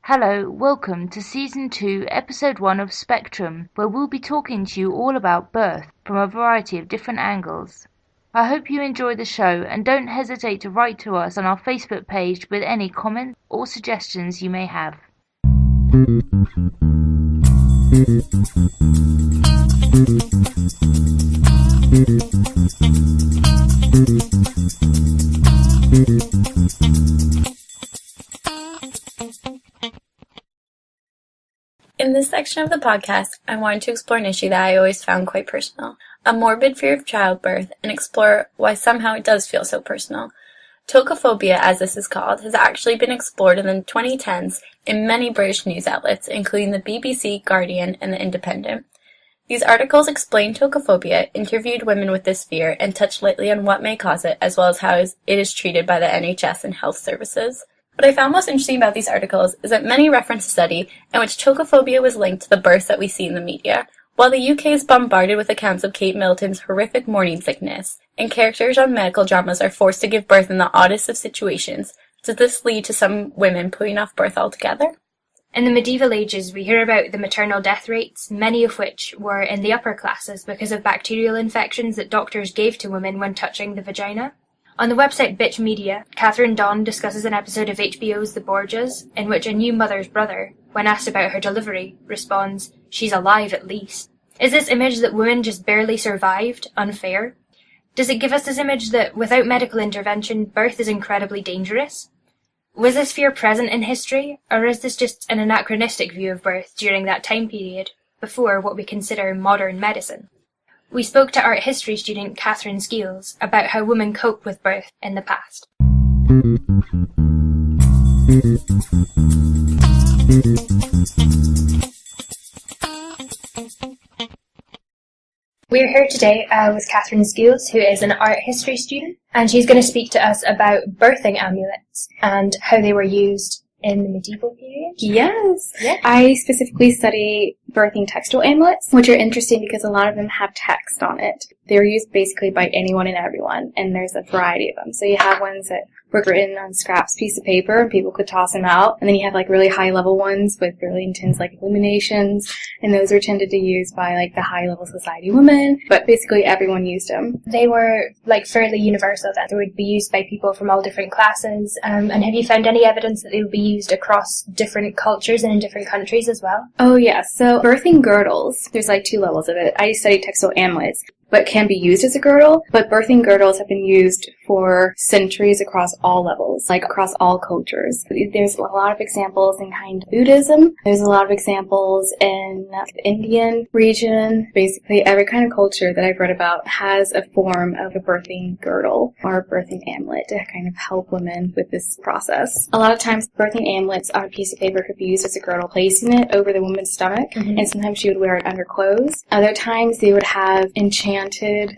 Hello, welcome to Season 2, Episode 1 of Spectrum, where we'll be talking to you all about birth from a variety of different angles. I hope you enjoy the show and don't hesitate to write to us on our Facebook page with any comments or suggestions you may have. In this section of the podcast, I wanted to explore an issue that I always found quite personal, a morbid fear of childbirth, and explore why somehow it does feel so personal. Tocophobia, as this is called, has actually been explored in the 2010s in many British news outlets, including the BBC, Guardian, and The Independent. These articles explain tocophobia, interviewed women with this fear, and touch lightly on what may cause it, as well as how it is treated by the NHS and health services. What I found most interesting about these articles is that many reference a study in which tocophobia was linked to the births that we see in the media. While the UK is bombarded with accounts of Kate Middleton's horrific morning sickness, and characters on medical dramas are forced to give birth in the oddest of situations, does this lead to some women putting off birth altogether? In the medieval ages, we hear about the maternal death rates, many of which were in the upper classes because of bacterial infections that doctors gave to women when touching the vagina. On the website Bitch Media, Catherine Don discusses an episode of HBO's The Borgias, in which a new mother's brother, when asked about her delivery, responds, "She's alive at least." Is this image that women just barely survived unfair? Does it give us this image that without medical intervention, birth is incredibly dangerous? Was this fear present in history, or is this just an anachronistic view of birth during that time period, before what we consider modern medicine? We spoke to art history student Catherine Skeels about how women cope with birth in the past. We're here today with Catherine Skeels, who is an art history student, and she's going to speak to us about birthing amulets and how they were used in the medieval period. Yes. Yeah. I specifically study birthing textile amulets, which are interesting because a lot of them have text on it. They're used basically by anyone and everyone, and there's a variety of them. So you have ones that were written on scraps piece of paper and people could toss them out, and then you have like really high level ones with really intense like illuminations, and those are tended to use by like the high level society women, but basically everyone used them. They were like fairly universal then. They would be used by people from all different classes, and have you found any evidence that they would be used across different cultures and in different countries as well? Oh yeah, so birthing girdles, there's like two levels of it. I study textile amulets, but can be used as a girdle, but birthing girdles have been used for centuries across all levels, like across all cultures. There's a lot of examples in kind of Buddhism. There's a lot of examples in the Indian region. Basically, every kind of culture that I've read about has a form of a birthing girdle or a birthing amulet to kind of help women with this process. A lot of times, birthing amulets on a piece of paper could be used as a girdle, placing it over the woman's stomach, and sometimes she would wear it under clothes. Other times, they would have enchanted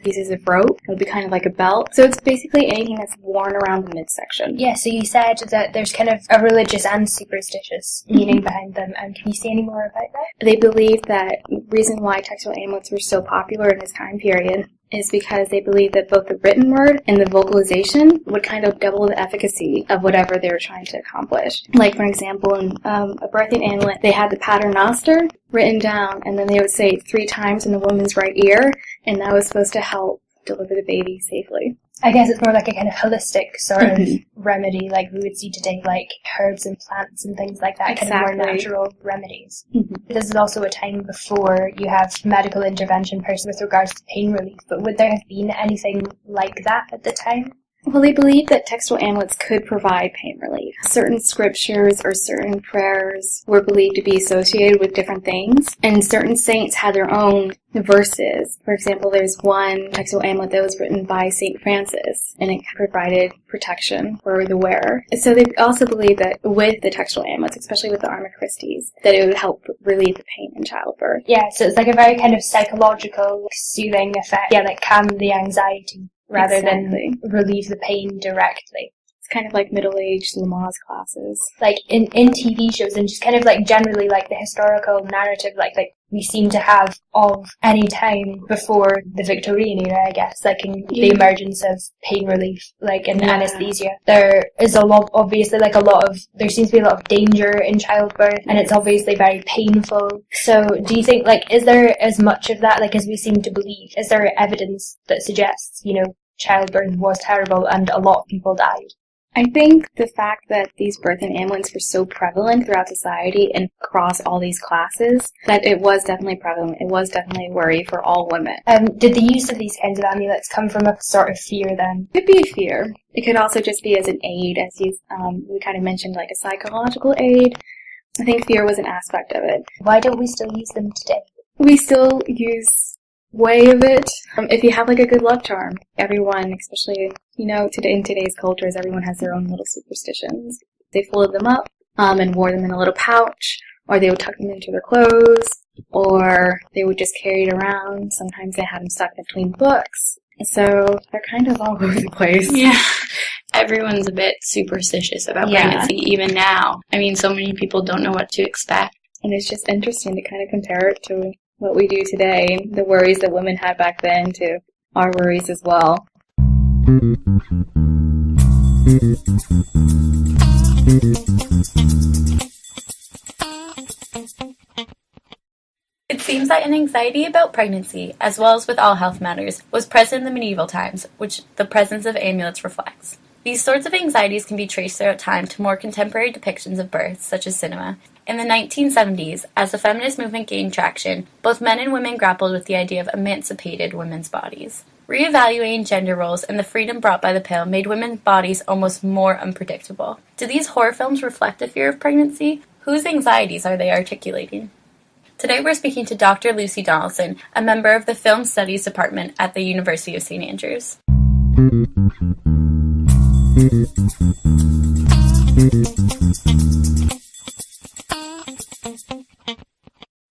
pieces of rope. It would be kind of like a belt. So it's basically anything that's worn around the midsection. Yeah, so you said that there's kind of a religious and superstitious meaning behind them. Can you say any more about that? They believe that the reason why textile amulets were so popular in this time period is because they believe that both the written word and the vocalization would kind of double the efficacy of whatever they were trying to accomplish. Like, for example, in a birthing amulet, they had the paternoster written down, and then they would say it 3 times in the woman's right ear, and that was supposed to help deliver the baby safely. I guess it's more like a kind of holistic sort of remedy, like we would see today, like herbs and plants and things like that, Exactly. kind of more natural remedies. This is also a time before you have medical intervention with regards to pain relief, but would there have been anything like that at the time? Well, they believed that textile amulets could provide pain relief. Certain scriptures or certain prayers were believed to be associated with different things, and certain saints had their own verses. For example, there's one textile amulet that was written by St. Francis, and it provided protection for the wearer. So they also believed that with the textile amulets, especially with the Arma Christis, that it would help relieve the pain in childbirth. Yeah, so it's like a very kind of psychological, soothing effect. Yeah, like calm the anxiety rather than relieve the pain directly. It's kind of like middle-aged Lamaze classes. Like in TV shows and just kind of like generally like the historical narrative like we seem to have of any time before the Victorian era, I guess, like in the emergence of pain relief, like in anesthesia. There is obviously there seems to be a lot of danger in childbirth, and it's obviously very painful. So do you think, like, is there as much of that, like, as we seem to believe? Is there evidence that suggests, childbirth was terrible and a lot of people died? I think the fact that these birthing amulets were so prevalent throughout society and across all these classes, that it was definitely prevalent. It was definitely a worry for all women. Did the use of these kinds of amulets come from a sort of fear then? It could be a fear. It could also just be as an aid, as we kind of mentioned, like a psychological aid. I think fear was an aspect of it. Why don't we still use them today? We still use way of it. If you have like a good luck charm, everyone, especially, in today's cultures, everyone has their own little superstitions. They folded them up, and wore them in a little pouch, or they would tuck them into their clothes, or they would just carry it around. Sometimes they had them stuck between books. So they're kind of all over the place. Yeah. Everyone's a bit superstitious about pregnancy, even now. I mean, so many people don't know what to expect. And it's just interesting to kind of compare it to what we do today, the worries that women had back then to our worries as well. It seems that an anxiety about pregnancy, as well as with all health matters, was present in the medieval times, which the presence of amulets reflects. These sorts of anxieties can be traced throughout time to more contemporary depictions of birth, such as cinema. In the 1970s, as the feminist movement gained traction, both men and women grappled with the idea of emancipated women's bodies. Reevaluating gender roles and the freedom brought by the pill made women's bodies almost more unpredictable. Do these horror films reflect a fear of pregnancy? Whose anxieties are they articulating? Today we're speaking to Dr. Lucy Donaldson, a member of the Film Studies Department at the University of St. Andrews.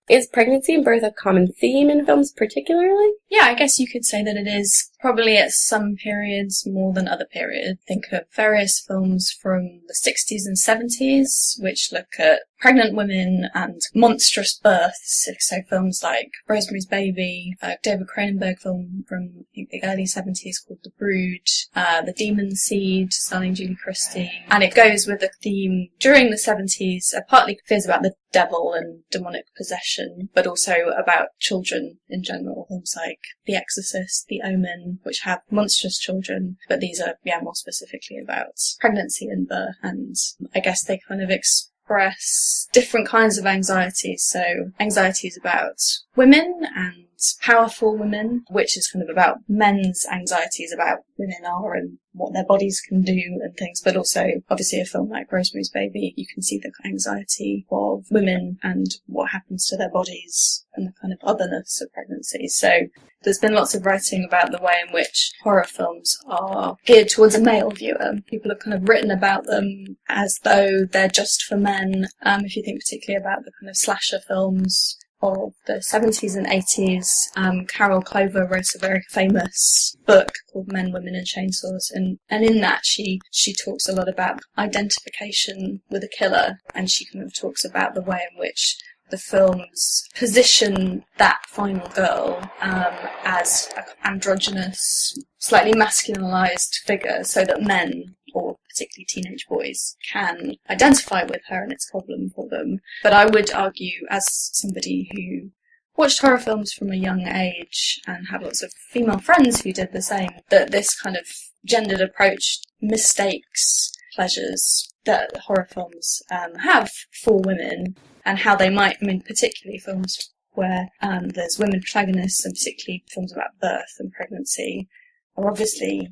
Is pregnancy and birth a common theme in films particularly? Yeah, I guess you could say that it is. Probably at some periods more than other periods. Think of various films from the 60s and 70s, which look at pregnant women and monstrous births. So films like Rosemary's Baby, David Cronenberg film from I think the early 70s called The Brood, The Demon Seed, starring Julie Christie. And it goes with a theme during the 70s, partly fears about the devil and demonic possession, but also about children in general. Films like The Exorcist, The Omen, which have monstrous children, but these are, more specifically about pregnancy and birth, and I guess they kind of express different kinds of anxieties. So anxieties about women and powerful women, which is kind of about men's anxieties about women are and what their bodies can do and things, but also obviously a film like Rosemary's Baby, you can see the anxiety of women and what happens to their bodies and the kind of otherness of pregnancy. So there's been lots of writing about the way in which horror films are geared towards a male viewer. People have kind of written about them as though they're just for men. If you think particularly about the kind of slasher films of the 70s and 80s, Carol Clover wrote a very famous book called Men, Women and Chainsaws, and in that she talks a lot about identification with a killer, and she kind of talks about the way in which the films position that final girl as an androgynous, slightly masculinized figure so that men, or particularly teenage boys, can identify with her and it's a problem for them. But I would argue, as somebody who watched horror films from a young age and had lots of female friends who did the same, that this kind of gendered approach mistakes pleasures that horror films have for women, and how they might, particularly films where there's women protagonists, and particularly films about birth and pregnancy, are obviously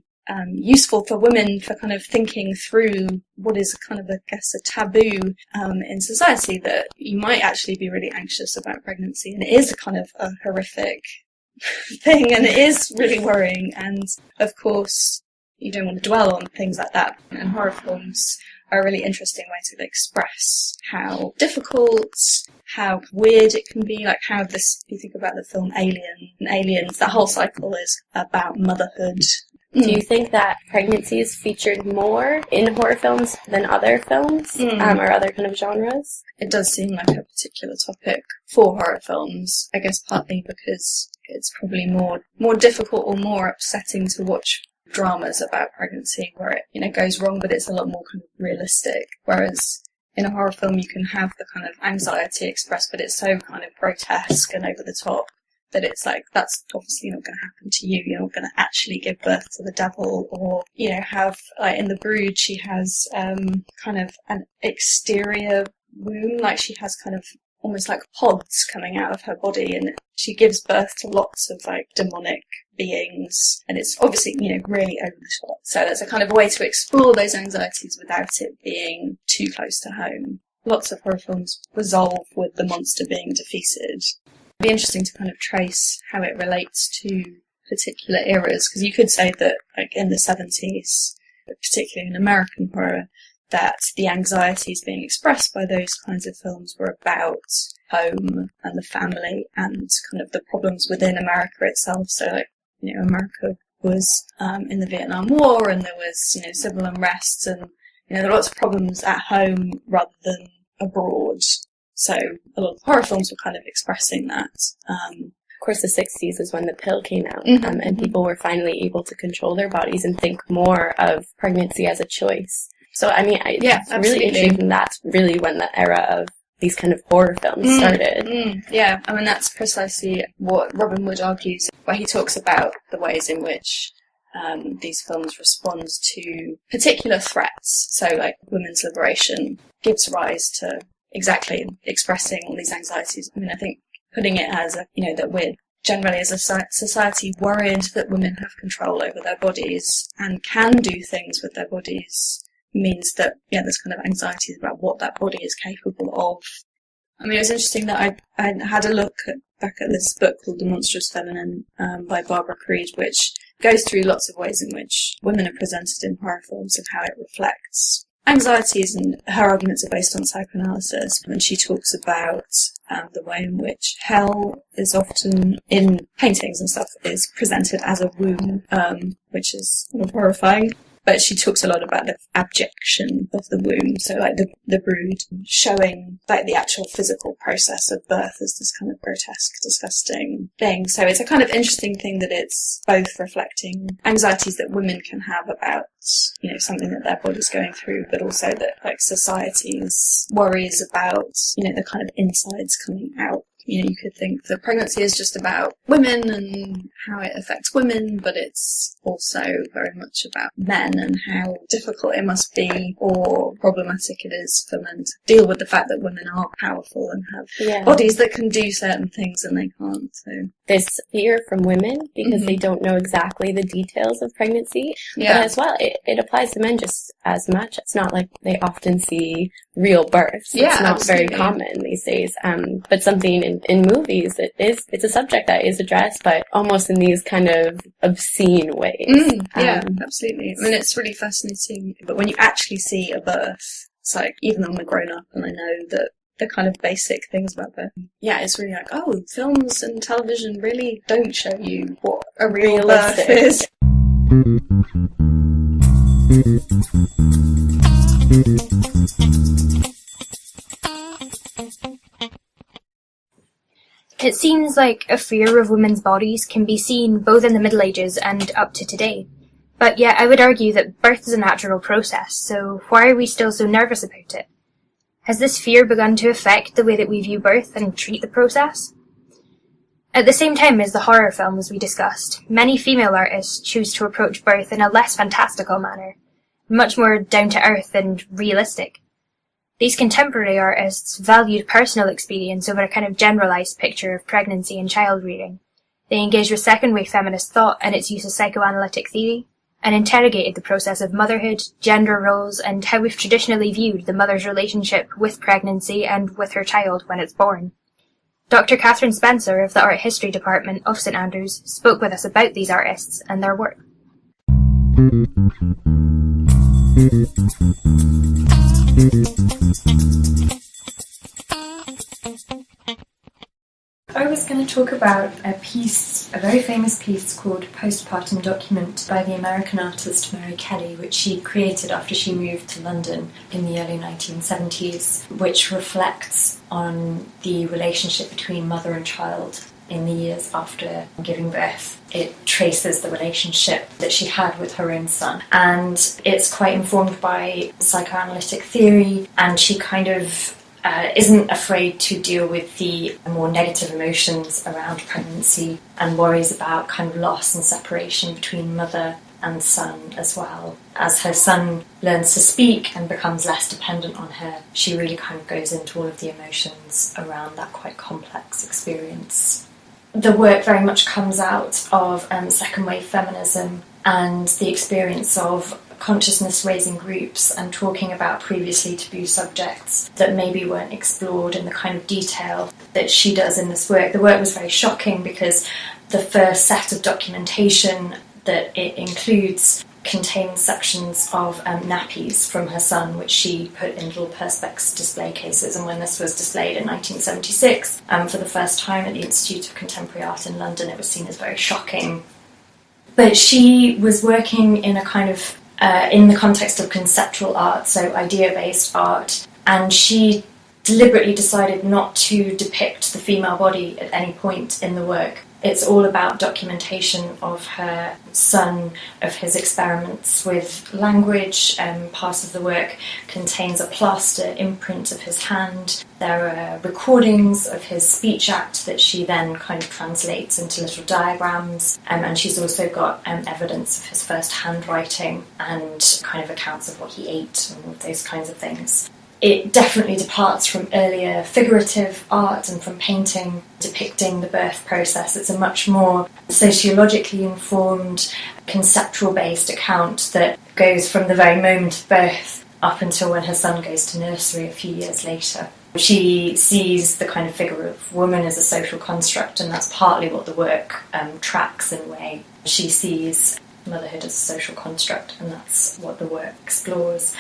useful for women for kind of thinking through what is kind of, I guess, a taboo in society, that you might actually be really anxious about pregnancy, and it is a kind of a horrific thing, and it is really worrying, and of course you don't want to dwell on things like that, and horror films are a really interesting way to express how difficult, how weird it can be, like how this, if you think about the film Alien and Aliens, that whole cycle is about motherhood, Do you think that pregnancy is featured more in horror films than other films or other kind of genres? It does seem like a particular topic for horror films, I guess partly because it's probably more difficult or more upsetting to watch dramas about pregnancy where it, goes wrong, but it's a lot more kind of realistic. Whereas in a horror film, you can have the kind of anxiety expressed, but it's so kind of grotesque and over the top that it's like, that's obviously not going to happen to you. You're not going to actually give birth to the devil, or, have, like in The Brood, she has kind of an exterior womb, like she has kind of almost like pods coming out of her body, and she gives birth to lots of like demonic beings, and it's obviously, really over the top. So there's a kind of way to explore those anxieties without it being too close to home. Lots of horror films resolve with the monster being defeated. It'd be interesting to kind of trace how it relates to particular eras, because you could say that like in the 70s, particularly in American horror, that the anxieties being expressed by those kinds of films were about home and the family and kind of the problems within America itself. So like, America was in the Vietnam War, and there was, civil unrest, and, there were lots of problems at home rather than abroad. So a lot of horror films were kind of expressing that. Of course, the 60s is when the pill came out, and people were finally able to control their bodies and think more of pregnancy as a choice. So, I mean, it's really interesting. That's really when the era of these kind of horror films started. Yeah, I mean, that's precisely what Robin Wood argues, where he talks about the ways in which these films respond to particular threats. So, like, women's liberation gives rise to exactly expressing all these anxieties. I mean, I think putting it as, that we're generally as a society worried that women have control over their bodies and can do things with their bodies means that, there's kind of anxieties about what that body is capable of. I mean, it was interesting that I had a look back at this book called The Monstrous Feminine by Barbara Creed, which goes through lots of ways in which women are presented in horror films and how it reflects anxieties, and her arguments are based on psychoanalysis. And she talks about the way in which hell is often, in paintings and stuff, is presented as a womb, which is kind of horrifying. But she talks a lot about the abjection of the womb, so like the Brood, showing like the actual physical process of birth as this kind of grotesque, disgusting thing. So it's a kind of interesting thing that it's both reflecting anxieties that women can have about, something that their body's going through, but also that like society's worries about, the kind of insides coming out. You could think that pregnancy is just about women and how it affects women, but it's also very much about men and how difficult it must be or problematic it is for men to deal with the fact that women are powerful and have bodies that can do certain things and they can't. So there's fear from women because they don't know exactly the details of pregnancy. Yeah. But as well, it applies to men just as much. It's not like they often see real births. Yeah, it's not absolutely. very common these days. But something in movies, it's a subject that is addressed, but almost in these kind of obscene ways. Absolutely. I mean, it's really fascinating. But when you actually see a birth, it's like, even though I'm a grown-up and I know that the kind of basic things about birth, it's really like, oh, films and television really don't show you what a real birth is. It seems like a fear of women's bodies can be seen both in the Middle Ages and up to today. But yet I would argue that birth is a natural process, so why are we still so nervous about it? Has this fear begun to affect the way that we view birth and treat the process? At the same time as the horror films we discussed, many female artists choose to approach birth in a less fantastical manner, much more down-to-earth and realistic. These contemporary artists valued personal experience over a kind of generalized picture of pregnancy and child-rearing. They engaged with second-wave feminist thought and its use of psychoanalytic theory, and interrogated the process of motherhood, gender roles, and how we've traditionally viewed the mother's relationship with pregnancy and with her child when it's born. Dr. Catherine Spencer of the Art History Department of St Andrews spoke with us about these artists and their work. I was going going to talk about a very famous piece called Postpartum Document by the American artist Mary Kelly, which she created after she moved to London in the early 1970s, which reflects on the relationship between mother and child in the years after giving birth. It traces the relationship that she had with her own son, and it's quite informed by psychoanalytic theory, and she kind of isn't afraid to deal with the more negative emotions around pregnancy and worries about kind of loss and separation between mother and son as well. As her son learns to speak and becomes less dependent on her, she really kind of goes into all of the emotions around that quite complex experience. The work very much comes out of second wave feminism and the experience of consciousness-raising groups and talking about previously taboo subjects that maybe weren't explored in the kind of detail that she does in this work. The work was very shocking because the first set of documentation that it includes contains sections of nappies from her son, which she put in little perspex display cases. And when this was displayed in 1976 for the first time at the Institute of Contemporary Art in London, it was seen as very shocking. But she was working in a kind of in the context of conceptual art, so idea-based art, and she deliberately decided not to depict the female body at any point in the work. It's all about documentation of her son, of his experiments with language. Part of the work contains a plaster imprint of his hand. There are recordings of his speech act that she then kind of translates into little diagrams. And she's also got evidence of his first handwriting and kind of accounts of what he ate and all those kinds of things. It definitely departs from earlier figurative art and from painting depicting the birth process. It's a much more sociologically informed, conceptual-based account that goes from the very moment of birth up until when her son goes to nursery a few years later. She sees the kind of figure of woman as a social construct, and that's partly what the work tracks in a way. She sees motherhood as a social construct, and that's what the work explores.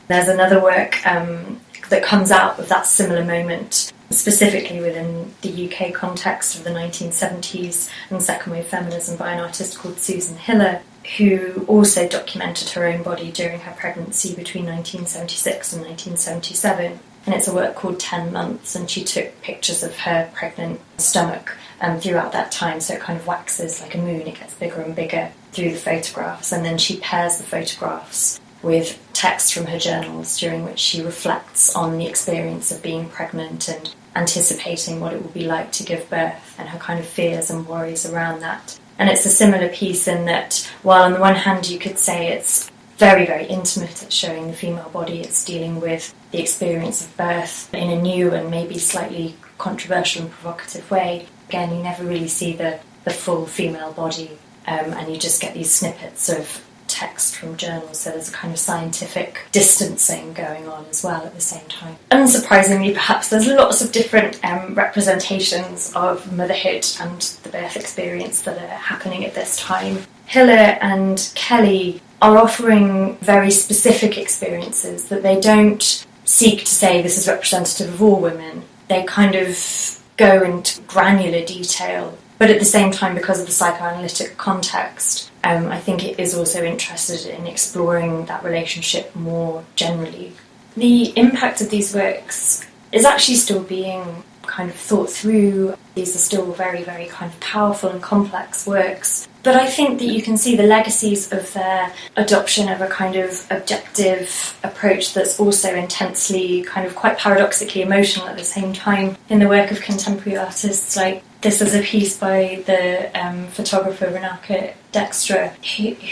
There's another work that comes out of that similar moment, specifically within the UK context of the 1970s and second wave feminism, by an artist called Susan Hiller, who also documented her own body during her pregnancy between 1976 and 1977. And it's a work called 10 Months, and she took pictures of her pregnant stomach throughout that time, so it kind of waxes like a moon, it gets bigger and bigger through the photographs, and then she pairs the photographs with text from her journals during which she reflects on the experience of being pregnant and anticipating what it will be like to give birth and her kind of fears and worries around that. And it's a similar piece in that while on the one hand you could say it's very, very intimate at showing the female body, it's dealing with the experience of birth in a new and maybe slightly controversial and provocative way. Again, you never really see the full female body, and you just get these snippets of text from journals, so there's a kind of scientific distancing going on as well at the same time. Unsurprisingly, perhaps, there's lots of different representations of motherhood and the birth experience that are happening at this time. Hiller and Kelly are offering very specific experiences that they don't seek to say this is representative of all women. They kind of go into granular detail, but at the same time, because of the psychoanalytic context, I think it is also interested in exploring that relationship more generally. The impact of these works is actually still being kind of thought through. These are still very, very kind of powerful and complex works. But I think that you can see the legacies of their adoption of a kind of objective approach that's also intensely, kind of quite paradoxically emotional at the same time in the work of contemporary artists. Like, this is a piece by the photographer Renate Dextra,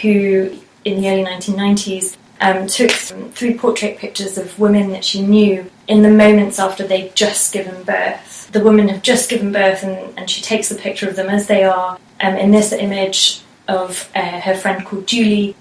who in the early 1990s took 3 portrait pictures of women that she knew in the moments after they'd just given birth. The women have just given birth, and she takes the picture of them as they are. In this image of her friend called Julie,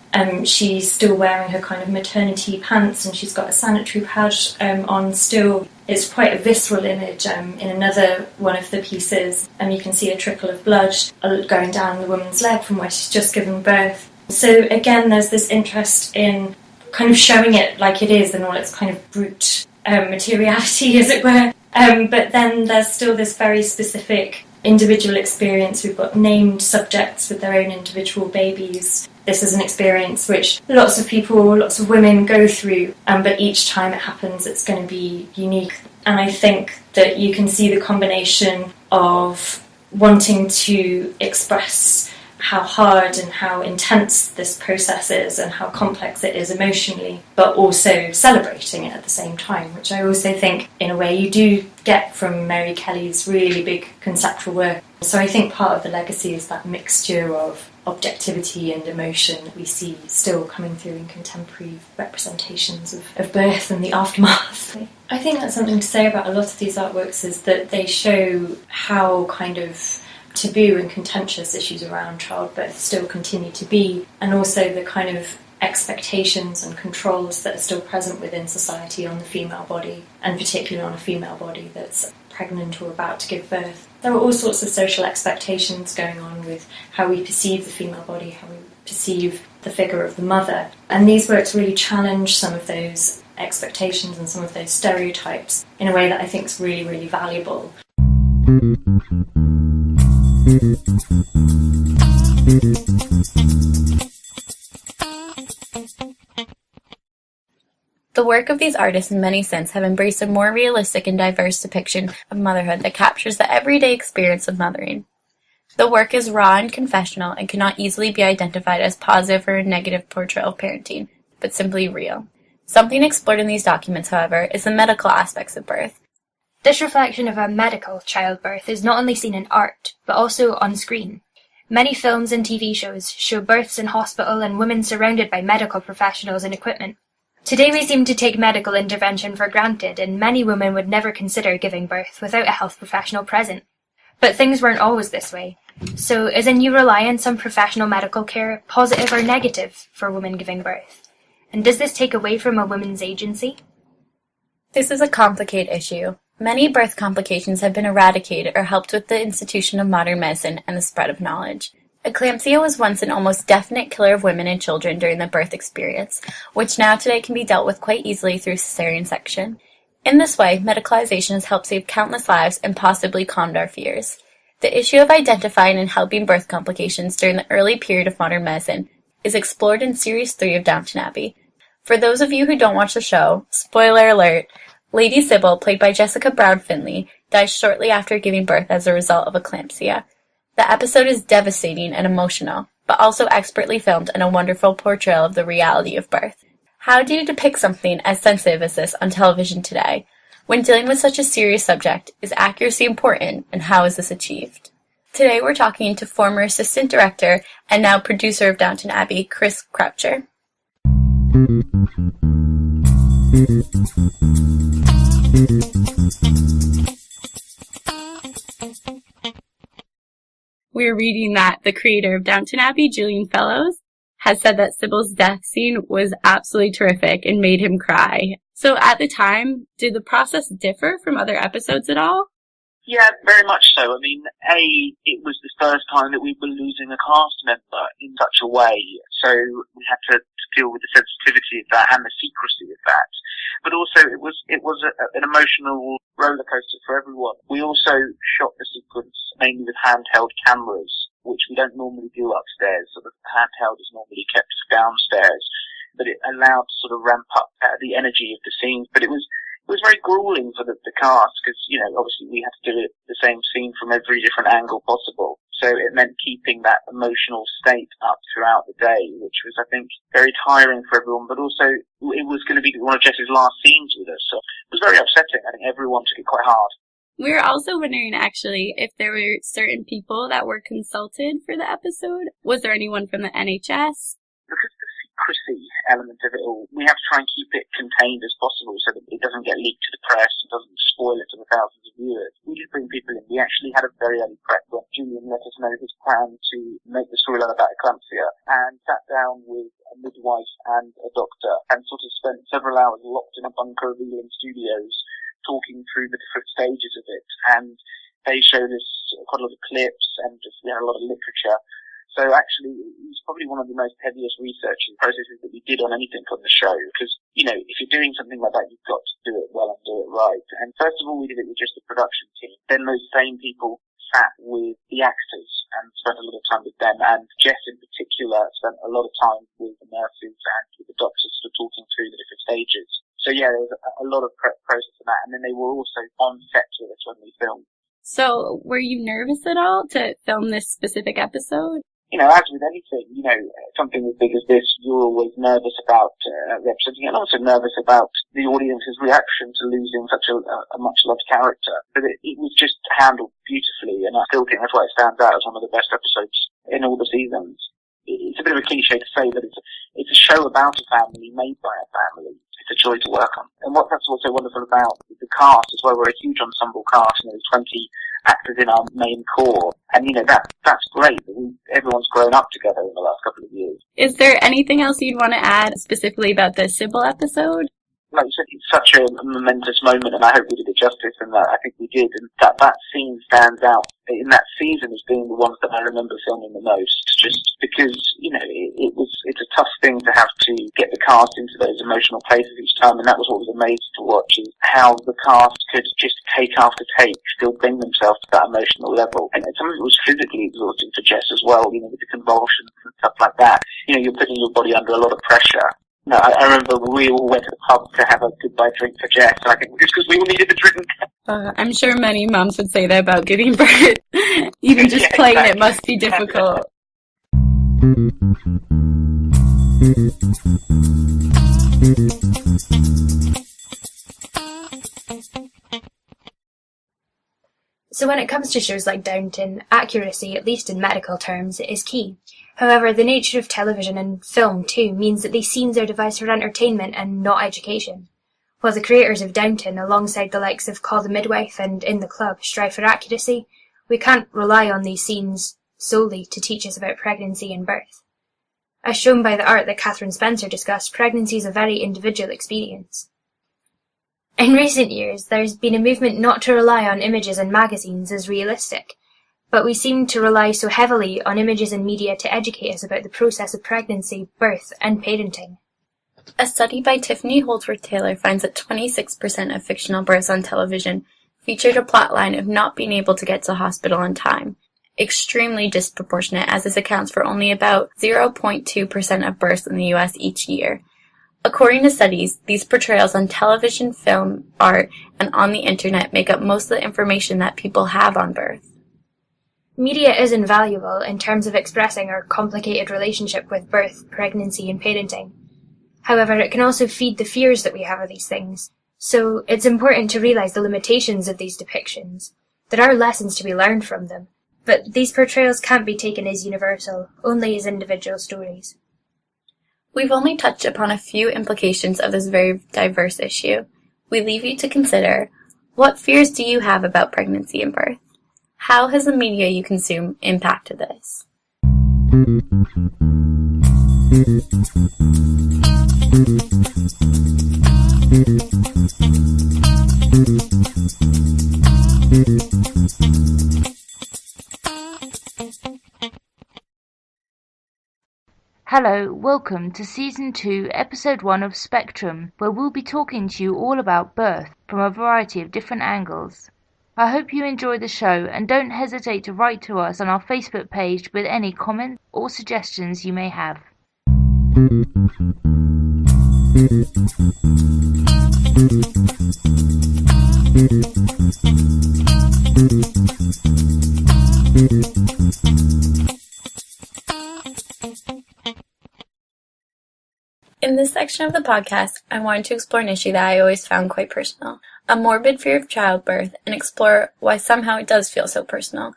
she's still wearing her kind of maternity pants, and she's got a sanitary pad on still. It's quite a visceral image. In another one of the pieces, you can see a trickle of blood going down the woman's leg from where she's just given birth. So again, there's this interest in kind of showing it like it is in all its kind of brute materiality, as it were. But then there's still this very specific individual experience. We've got named subjects with their own individual babies. This is an experience which lots of people, lots of women go through, but each time it happens, it's going to be unique. And I think that you can see the combination of wanting to express how hard and how intense this process is and how complex it is emotionally, but also celebrating it at the same time, which I also think, in a way, you do get from Mary Kelly's really big conceptual work. So I think part of the legacy is that mixture of objectivity and emotion that we see still coming through in contemporary representations of birth and the aftermath. I think that's something to say about a lot of these artworks, is that they show how kind of taboo and contentious issues around childbirth still continue to be, and also the kind of expectations and controls that are still present within society on the female body, and particularly on a female body that's pregnant or about to give birth. There are all sorts of social expectations going on with how we perceive the female body, how we perceive the figure of the mother, and these works really challenge some of those expectations and some of those stereotypes in a way that I think is really, really valuable. The work of these artists in many senses have embraced a more realistic and diverse depiction of motherhood that captures the everyday experience of mothering. The work is raw and confessional and cannot easily be identified as positive or negative portrayal of parenting, but simply real. Something explored in these documents, however, is the medical aspects of birth. This reflection of a medical childbirth is not only seen in art, but also on screen. Many films and TV shows show births in hospital and women surrounded by medical professionals and equipment. Today we seem to take medical intervention for granted, and many women would never consider giving birth without a health professional present. But things weren't always this way. So is a new reliance on professional medical care positive or negative for women giving birth? And does this take away from a woman's agency? This is a complicated issue. Many birth complications have been eradicated or helped with the institution of modern medicine and the spread of knowledge. Eclampsia was once an almost definite killer of women and children during the birth experience, which now today can be dealt with quite easily through cesarean section. In this way, medicalization has helped save countless lives and possibly calmed our fears. The issue of identifying and helping birth complications during the early period of modern medicine is explored in Series 3 of Dowton Abbey. For those of you who don't watch the show, spoiler alert, Lady Sybil, played by Jessica Brown Findlay, dies shortly after giving birth as a result of eclampsia. The episode is devastating and emotional, but also expertly filmed and a wonderful portrayal of the reality of birth. How do you depict something as sensitive as this on television today? When dealing with such a serious subject, is accuracy important, and how is this achieved? Today we're talking to former assistant director and now producer of Downton Abbey, Chris Croucher. We're reading that the creator of Downton Abbey, Julian Fellowes, has said that Sybil's death scene was absolutely terrific and made him cry. So at the time, did the process differ from other episodes at all? Yeah, very much so. I mean, it was the first time that we were losing a cast member in such a way, so we had to deal with the sensitivity of that and the secrecy of that. But also, it was an emotional roller coaster for everyone. We also shot the sequence mainly with handheld cameras, which we don't normally do upstairs. So the handheld is normally kept downstairs, but it allowed to sort of ramp up the energy of the scene. But it was very grueling for the cast because, you know, obviously we had to do the same scene from every different angle possible. So it meant keeping that emotional state up throughout the day, which was, I think, very tiring for everyone, but also it was going to be one of Jess's last scenes with us. So it was very upsetting. I think everyone took it quite hard. We were also wondering, actually, if there were certain people that were consulted for the episode. Was there anyone from the NHS? Because of the secrecy element of it all, we have to try and keep it contained as possible so that it doesn't get leaked to the press and doesn't spoil it to the thousands of viewers. We did bring people in. We actually had a very early prep when Julian let us know his plan to make the storyline about eclampsia, and sat down with a midwife and a doctor and sort of spent several hours locked in a bunker of Ealing Studios talking through the different stages of it. And they showed us quite a lot of clips and just, you know, a lot of literature. So actually, it was probably one of the most heaviest research processes that we did on anything on the show. Because, you know, if you're doing something like that, you've got to do it well and do it right. And first of all, we did it with just the production team. Then those same people sat with the actors and spent a lot of time with them, and Jess in particular spent a lot of time with the nurses and with the doctors sort of talking through the different stages. So yeah, there was a lot of process in that, and then they were also on set with us when we filmed. So, were you nervous at all to film this specific episode? You know, as with anything, you know, something as big as this, you're always nervous about representing, and also nervous about the audience's reaction to losing such a much-loved character. But it was just handled beautifully, and I still think that's why it stands out as one of the best episodes in all the seasons. It's a bit of a cliche to say, but it's a show about a family made by a family. It's a joy to work on. And that's also wonderful about the cast as well. We're a huge ensemble cast, you know, there's 20 actors in our main core, and you know that's great. Everyone's grown up together in the last couple of years. Is there anything else you'd want to add specifically about the Sybil episode? Like you said, it's such a momentous moment, and I hope we did it justice, and I think we did. And that scene stands out in that season as being the ones that I remember filming the most, just because, you know, it's a tough thing to have to get the cast into those emotional places each time, and that was what was amazing to watch, is how the cast could just take after take still bring themselves to that emotional level. And some of it was physically exhausting for Jess as well, you know, with the convulsions and stuff like that. You know, you're putting your body under a lot of pressure. No, I remember we all went to the pub to have a goodbye drink for Jess, and I think just because we all needed a drink. I'm sure many moms would say that about giving birth. Even just playing it must be difficult. So when it comes to shows like Downton, accuracy, at least in medical terms, is key. However, the nature of television and film too means that these scenes are devised for entertainment and not education. While the creators of Downton, alongside the likes of Call the Midwife and In the Club, strive for accuracy, we can't rely on these scenes solely to teach us about pregnancy and birth. As shown by the art that Catherine Spencer discussed, pregnancy is a very individual experience. In recent years, there's been a movement not to rely on images in magazines as realistic, but we seem to rely so heavily on images in media to educate us about the process of pregnancy, birth, and parenting. A study by Tiffany Holdsworth-Taylor finds that 26% of fictional births on television featured a plotline of not being able to get to hospital on time, extremely disproportionate as this accounts for only about 0.2% of births in the US each year. According to studies, these portrayals on television, film, art, and on the internet make up most of the information that people have on birth. Media is invaluable in terms of expressing our complicated relationship with birth, pregnancy, and parenting. However, it can also feed the fears that we have of these things, so it's important to realize the limitations of these depictions. There are lessons to be learned from them, but these portrayals can't be taken as universal, only as individual stories. We've only touched upon a few implications of this very diverse issue. We leave you to consider, what fears do you have about pregnancy and birth? How has the media you consume impacted this? Hello, welcome to Season 2, Episode 1 of Spectrum, where we'll be talking to you all about birth from a variety of different angles. I hope you enjoy the show, and don't hesitate to write to us on our Facebook page with any comments or suggestions you may have. In this section of the podcast, I wanted to explore an issue that I always found quite personal, a morbid fear of childbirth, and explore why somehow it does feel so personal.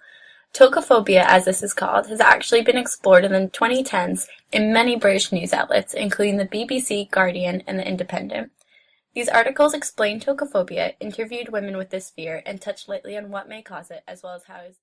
Tocophobia, as this is called, has actually been explored in the 2010s in many British news outlets, including the BBC, Guardian, and The Independent. These articles explain tocophobia, interviewed women with this fear, and touch lightly on what may cause it, as well as how it